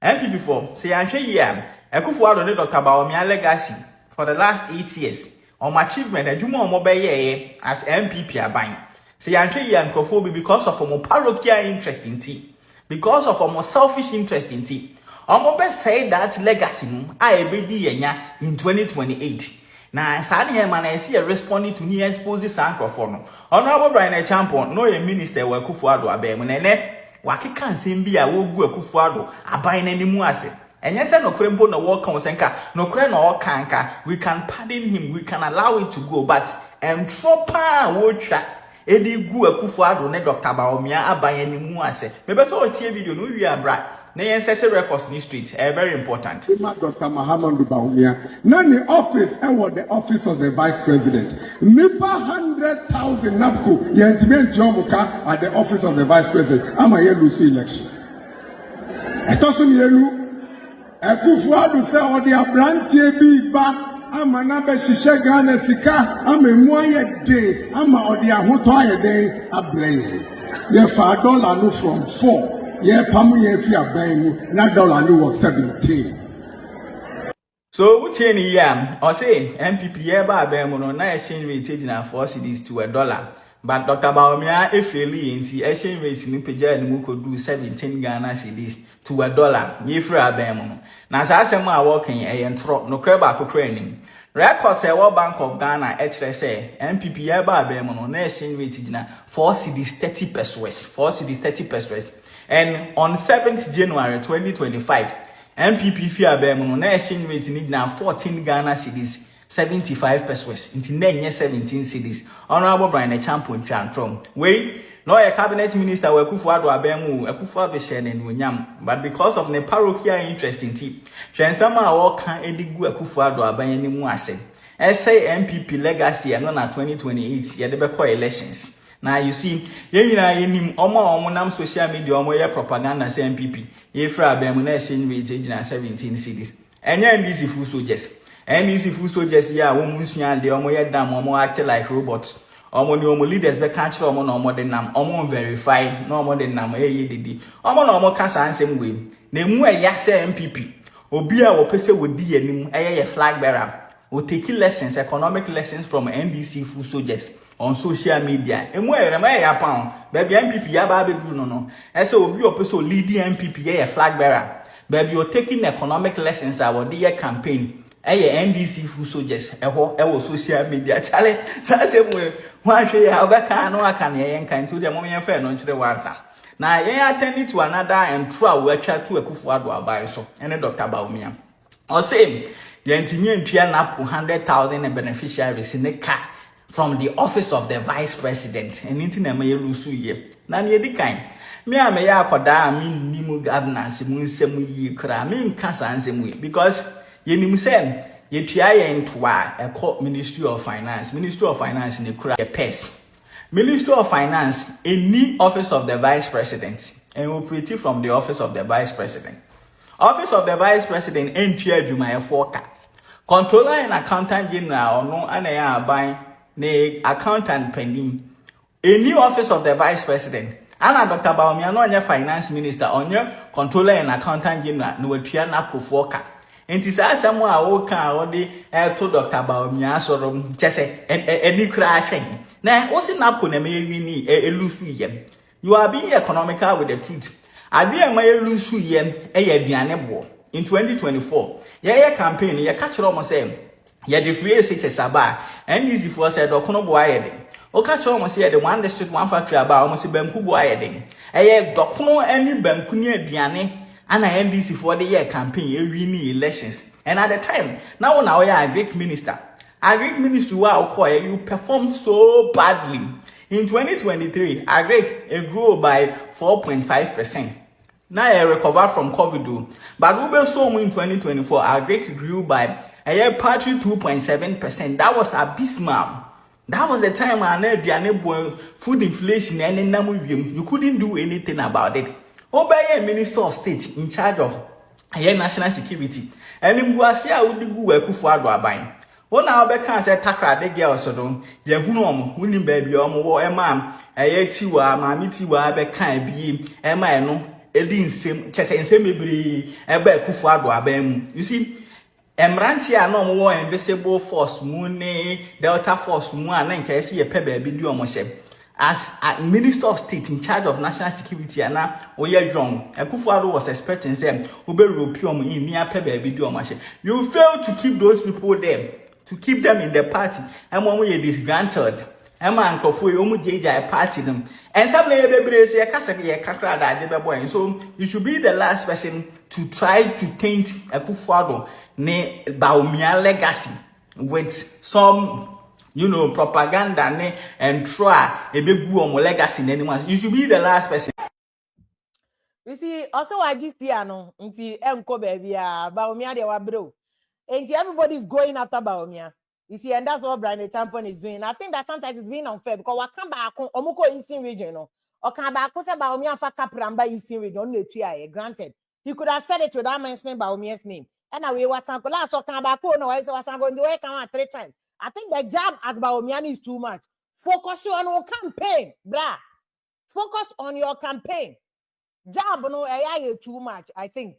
MPP for say Acheampong Akufo-Addo ne Dr. Bawumia legacy for the last 8 years. Achievement adwuma omobeye as MPP aban. Say Acheampong Akufo because of more parochial interest in tea. Because of more selfish interest in tea. Omobe say that legacy ebedi yenya in 2028. Na sadi e man see responding to new expose sancrophone no. Honorable Brayn Acheampong no a minister wa Akufo-Addo abem nene wakeka nsem bi a wogu Akufo-Addo aban nanimu ase. Enye se no krempo na wo kan senka no kre na o kanka we can pardon him, we can allow it to go, but tropa wo twa edi gu Akufo-Addo ne Dr. Bawumia aban nanimu ase. Mebe so o tie video no wi abra na yen set records in street very important. Dr. Bawumia na the office and what the office of the vice president nipa 100,000 napko yentime njomuka at the office of the vice president ama ye lose election etoso ni elu Akufo-Addo say o de abrantie bi ba ama na be hihye Ghana sika ama emu aye de ama o de ahoto aye de abreye ye fa dollar no from 4 yeah, that dollar was 17. So what any yam or say MPP yeba bemono na exchange rate na 4 cedis to $1. But Dr. Bawumia efeli inti exchange rate ni peja ni muko do 17 Ghana cedis to $1. Yefra bemono. Na sa asem a working ntro no kreba akokra nim. Records World Bank of Ghana H3 MPP yeba bemono na exchange rate na 4 cedis 30 pesos. 4 cedis 30 pesos. And on 7th January 2025, MPP fee bemono na exchange rate need na 14 Ghana cedis 75 pesos. Inti nenye 17 cedis. Honorable Brayn Acheampong Chantrom. We no a cabinet minister we Akufo-Addo abemu Akufo-Addo share n'unyam, but because of the parochial interest in tea, transama awo kan edigu Akufo-Addo aban ni mu ase. Say MPP legacy no na 2028 ye de be elections. Now you see, yenim omo nam social media omo ye propaganda say MPP. Ye fra abemu na exchange rate na 17 cedis. Enye ndisi full soldiers. NDC full soldiers ya wo munsua de omo ye dam omo act like robots. Omo ni omo leaders be catch omo na omo de nam omo verify na omo de nam ye didi. Omo na omo kasa ansem we. Na mu eya say MPP. Obi a wo pese wo di anim ye flag bearer. We take lessons, economic lessons from NDC full soldiers on social media. Emu erema ya pound. Baby MPP ya ba bedu no. Ese obi opeso leading MPP ye flag bearer. Baby you're taking economic lessons about the campaign. NDC full soldiers ewo social media. Chale sa se mu wan hwe ya obeka no aka ne yen kan to de mom yen fa no nkire wansa. Na yen attend to another ntro we atwa to Akufo-Addo abai so. Ene Dr. Bawumia. O say yentinye ntwa na 100,000 beneficiaries in the car from the office of the vice president. And na me lusu ye. Na ne di kan. Me a me ya akoda me nimu governance mu nsem yi kra me nka sansem we because yenim sem ye tua ye ntoa eko Ministry of Finance ne kra ye pes. Ministry of Finance any office of the vice president and operate from the office of the vice president. Office of the vice president entua adwuma ye foka. Controller and accountant general no ana ya aban ne accountant pending. A new office of the vice president. Ana Dr. Bawumia no onye finance minister, onye controller and accountant general no watua na kofoka. Enti sa asem a wo kan wo de to Dr. Bawumia sorom chese eni kra ahwen. Na wo si na ko na me ni elusu yem. You are being economical with the truth. Ade e ma elusu yem aduane bo. In 2024, ye campaign ye catch omo say ye the free SHS aba NDC for said okono bo ayede. O catch omo say the one district one factory aba omo say banku bo ayede. Eye dokono any banku ni aduane ana NDC for the year campaign ye win elections. And at the time, now we are a Greek minister. A Greek ministry you performed so badly. In 2023, a Greek grew by 4.5%. Now I recover from COVID, but we saw in 2024, our Greek grew by a partly 2.7%. That was abysmal. That was the time our food inflation and you couldn't do anything about it. Obey a minister of state in charge of national security. And in Buasia would be good Akufo-Addo aban. One now can say Takra de girls so don't ye hunom, winning baby or more a man, a yetiwa, mammy tiwa, be kind be, a man no. edi nsem chese nsem ebiri ebe kufu ado abem. You see, emranti a no mo invisible force mu ne delta force mu a na nka ese ye pe ba bi di omo hye. As a Minister of State in charge of national security, and now John Akufo-Addo was expecting them in near Pebe. You fail to keep those people there, to keep them in the party, and when we are disgruntled, and man a party them. And some baby say a so you should be the last person to try to taint Akufo-Addo ne Bawumia legacy with some propaganda and try a big boom legacy in anyone. You should be the last person. You see, also I just no until Mko baby Bawumia de wabro. And everybody is going after Bawumia. You see, and that's what Brayn Acheampong is doing. I think that sometimes it's being unfair because we come back on Omuko Eastern region, or come back on Bawumia for Kapramba Eastern region, only granted. He could have said it without mentioning Bawumia's name. And we was so come back on, no, I was going to work on 3 times. I think the job at Bawumia is too much. Focus on your campaign, blah. Focus on your campaign. Job no AI too much. I think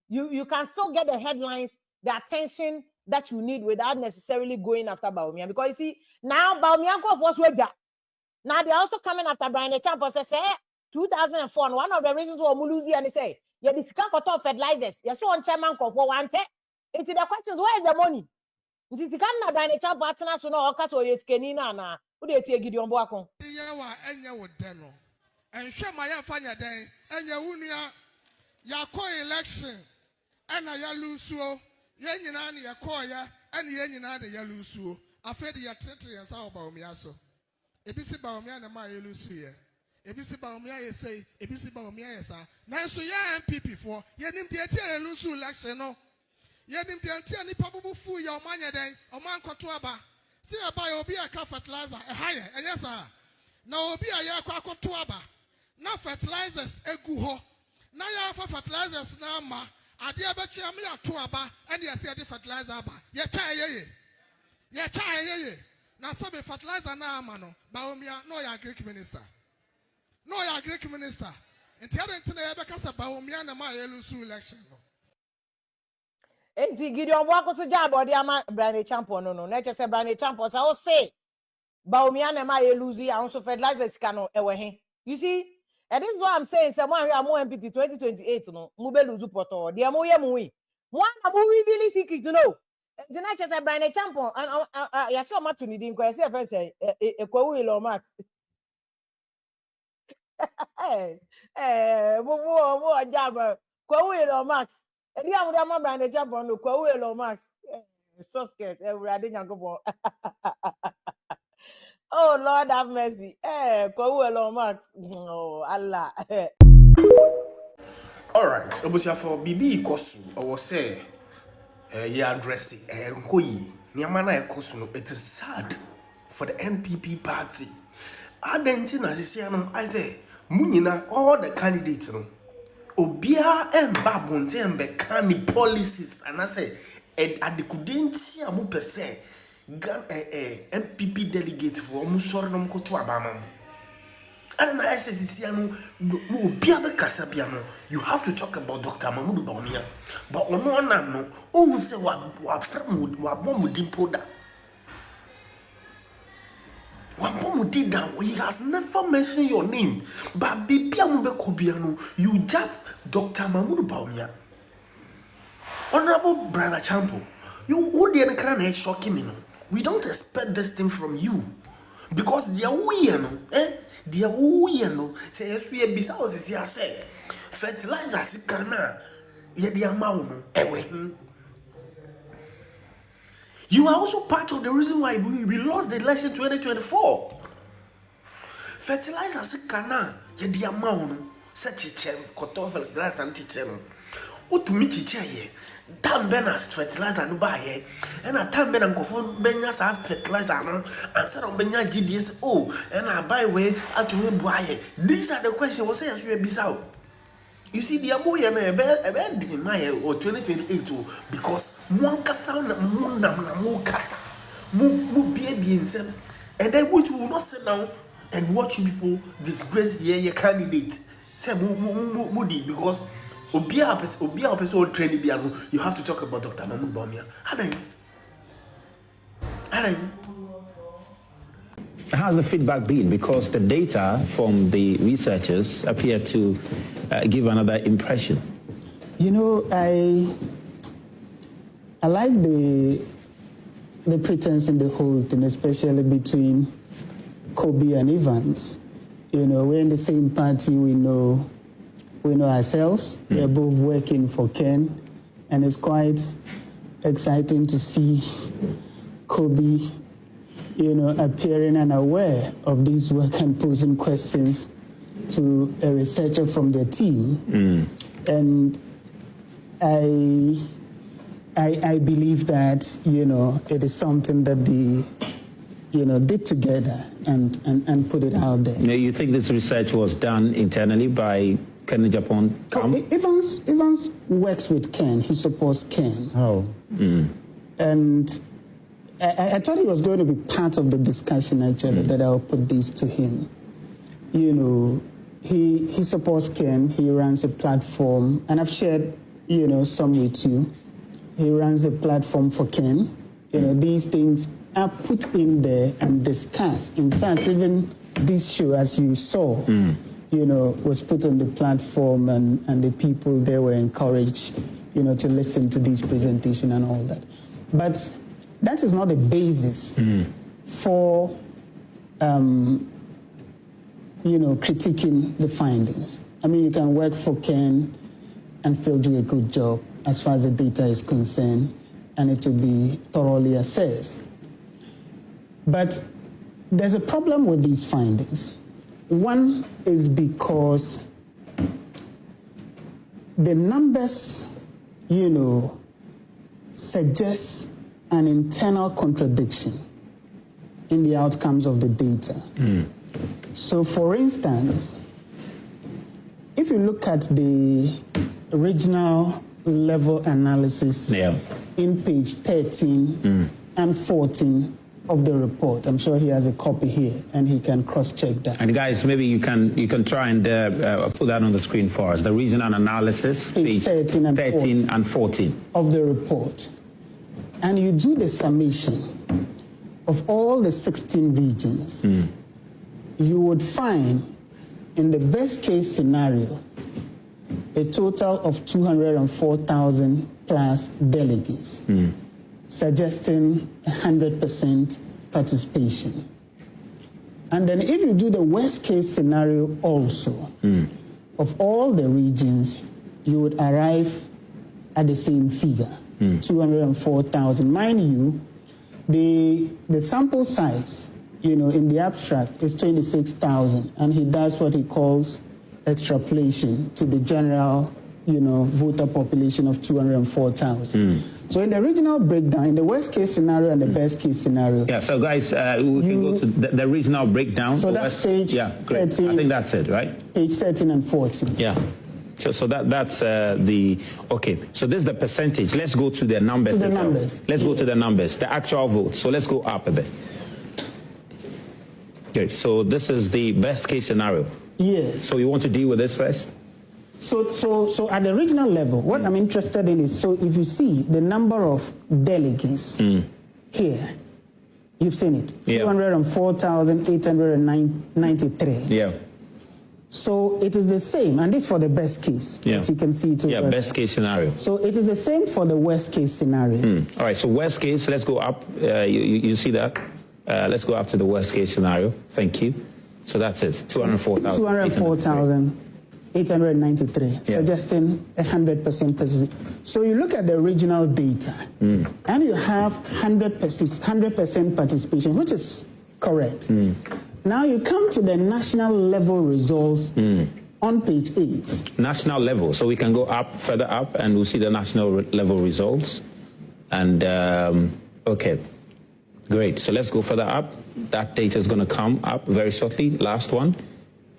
you can still get the headlines, the attention that you need without necessarily going after Bawumia. Because you see, now Bawumia go for Swega. Now they're also coming after Brayn Acheampong. Say 2004. One of the reasons why Muluzi and they say, yeah, this can't cut off fertilizers. You see one chairman for one take. It's the questions, where is the money? Nti tikana Brayn Acheampong partner so no okaso yeskeni na wo de tie Gideon Boakon yewa enye wo de no enhwe ma ya fanya den enye wunua yakọ election ena ya lusuo ye nyina na yakọ ya ena ye nyina de ya lusuo afedi ya tetre ya sa Bawumia so ebisi Bawumia na ma ye lusu ye ebisi Bawumia ye say ebisi Bawumia ye sa na so ya MPP for ye nim de tie ya lusu election no yedim de antia ni pabubu fu ya omanya den oman kwoto aba se aba ya obi aka fertilizer ehaye enyesa na obi aya akwa kwoto aba na fertilizers egu ho na ya fa fertilizers na ama ade abechi am ya to aba ene ya se de fertilizer aba ye cha yeye na sabe fertilizer na ama no Bawumia no ya Greek minister enti ade ntena ya be kasa Bawumia na ma ye lusu election no. Enti Gideon Boakon so job odi ama Brayn Acheampong no na che se Brayn Acheampong sa o say Bawumia na ma ye lose ya so fertilizers can ewe he. You see, and this is what I'm saying, say mo MPP 2028 no mu be lose poto de mo ye mu wi mo na mo really secret to know. The na che se Brayn Acheampong and ya so ma to ni din ko say friend say ekwawu ilo max mo job kwawu ilo max. And you have a Brayn Acheampong no kwa we Max. So scared. Everybody nyankopon. Oh Lord have mercy. Kwa we Max. Oh Allah. All right. Obusia for bibi ikosu or say you addressing nkoyi. Nyama na ikosu no. It is sad for the NPP party. Adentina sisi ano I say munyina all the candidates no. Obia mbabonte mbeka ni policies and I say at the couldn't amu pese MPP delegates for musor no mkoto abama and I say sisiano obia be kasabiano you have to talk about Dr. Mahmoud Bawumia but ono na no o say wa from wa bomu dimpoda he has never mentioned your name. But you jab Dr. Mahmoud Bawumia. Honorable Brayn Acheampong, you would the shocking me. We don't expect this thing from you. Because they are they are say yes we bisa say fertilizer sikana ye dia mauno ewe. You are also part of the reason why we lost the election 2024. Fertilizer sikana ye di amount such a chair cotton fertilizer and teacher no. Utumi teacher ye. Tam benas fertilizer no buy ye. And a tam benan kofo benya sa fertilizer no and start on benya GDS and I buy way atumi buy. These are the questions we say as we bisao. You see, the Abuya na ebe my or 2028 because one kasa na mu kasa mu baby and then which will not sit down and watch people disgrace the candidate Say Moody because Obia person training you have to talk about Dr. Mahmoud Bawumia. How's the feedback been? Because the data from the researchers appear to give another impression. You know, I like the pretense in the whole thing, especially between Kobe and Evans. You know, we're in the same party. We know ourselves. They're both working for Ken, and it's quite exciting to see Kobe, you know, appearing and aware of this work and posing questions to a researcher from their team. And I believe that, you know, it is something that they, you know, did together and put it out there. Now, you think this research was done internally by Ken Acheampong? Evans works with Ken. He supports Ken. Oh. And I thought he was going to be part of the discussion, actually, that I'll put this to him. You know, he supports Ken. He runs a platform, and I've shared, you know, some with you. He runs a platform for Ken. You know, these things are put in there and discussed. In fact, even this show, as you saw, you know, was put on the platform, and the people there were encouraged, you know, to listen to this presentation and all that. But that is not a basis for, you know, critiquing the findings. I mean, you can work for Ken and still do a good job as far as the data is concerned, and it will be thoroughly assessed. But there's a problem with these findings. One is because the numbers, you know, suggest an internal contradiction in the outcomes of the data. So, for instance, if you look at the original level analysis in page 13 and 14 of the report, I'm sure he has a copy here and he can cross-check that. And guys, maybe you can try and put that on the screen for us. The regional analysis, page 13 and 14 of the report. And you do the summation of all the 16 regions, you would find, in the best case scenario, a total of 204,000 plus delegates, suggesting 100% participation. And then if you do the worst case scenario also, of all the regions, you would arrive at the same figure, 204,000. Mind you, the sample size, you know, in the abstract is 26,000, and he does what he calls extrapolation to the general, you know, voter population of 204,000. So in the regional breakdown, in the worst case scenario and the best case scenario. Yeah, so guys, we can go to the regional breakdown. So that's page 13. I think that's it, right? Page 13 and 14. Yeah. So that's the, okay, so this is the percentage. Let's go to the numbers. Let's go to the numbers, the actual votes. So let's go up a bit. Good, so this is the best case scenario. Yes. So you want to deal with this first? So at the regional level, what I'm interested in is, so if you see the number of delegates here, you've seen it, 204,893. Yeah. So it is the same, and this for the best case, as you can see it. Yeah, best case scenario. So it is the same for the worst case scenario. All right, so worst case, let's go up. You see that? Let's go up to the worst case scenario. Thank you. So that's it, 204,000. 204,893, suggesting 100% participation. So you look at the regional data, and you have 100% participation, which is correct. Now you come to the national level results on page 8. National level, so we can go up, further up, and we'll see the national level results. And, okay, great. So let's go further up. That data is going to come up very shortly. Last one.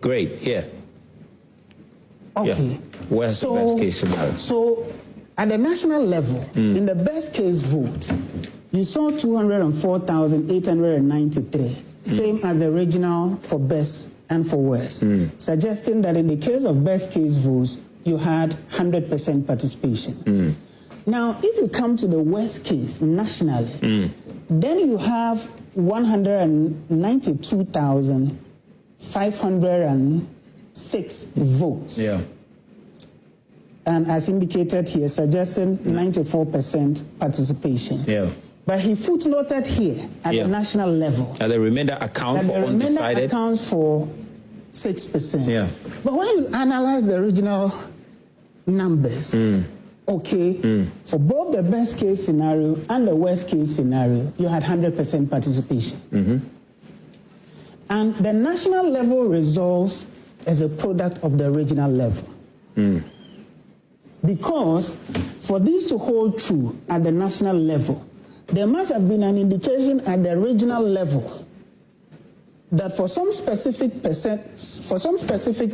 Great, here. Okay. Yeah. Where's the best case scenario? So at the national level, in the best case vote, you saw 204,893, same as the regional for best and for worse, suggesting that in the case of best case votes, you had 100% participation. Now, if you come to the worst case nationally, then you have 192,506 votes. Yeah. And as indicated here, suggesting 94% participation. Yeah. But he footnoted here at the national level. The remainder account that for the remainder undecided. accounts for 6%. Yeah. But when you analyze the original numbers, for both the best case scenario and the worst case scenario, you had 100% participation. And the national level results as a product of the original level. Because for this to hold true at the national level, there must have been an indication at the regional level that for some specific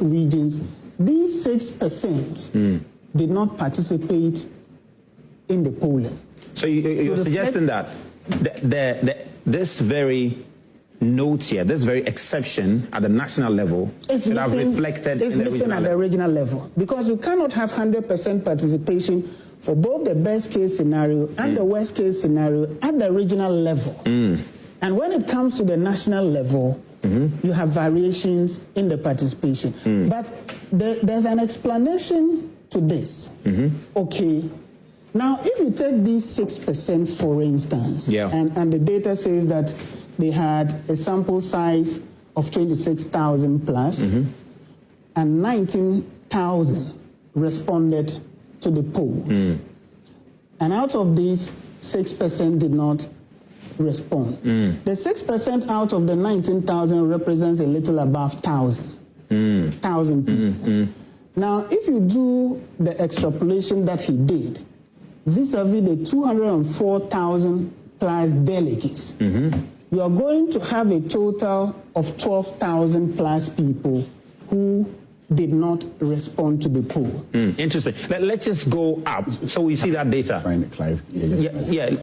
regions, these 6% did not participate in the polling. So you're suggesting that this very note here, this very exception at the national level should have reflected in the regional at the regional level, because you cannot have 100% participation for both the best case scenario and the worst case scenario at the regional level. And when it comes to the national level, you have variations in the participation. But there's an explanation to this. Okay. Now, if you take these 6%, for instance, and the data says that they had a sample size of 26,000 plus, and 19,000 responded to the poll. And out of these, 6% did not respond. The 6% out of the 19,000 represents a little above 1,000 people. Now, if you do the extrapolation that he did, vis-a-vis the 204,000 plus delegates, you are going to have a total of 12,000 plus people who did not respond to the poll. Interesting. Let's just go up so we see that data. Find it, Clive. Yeah.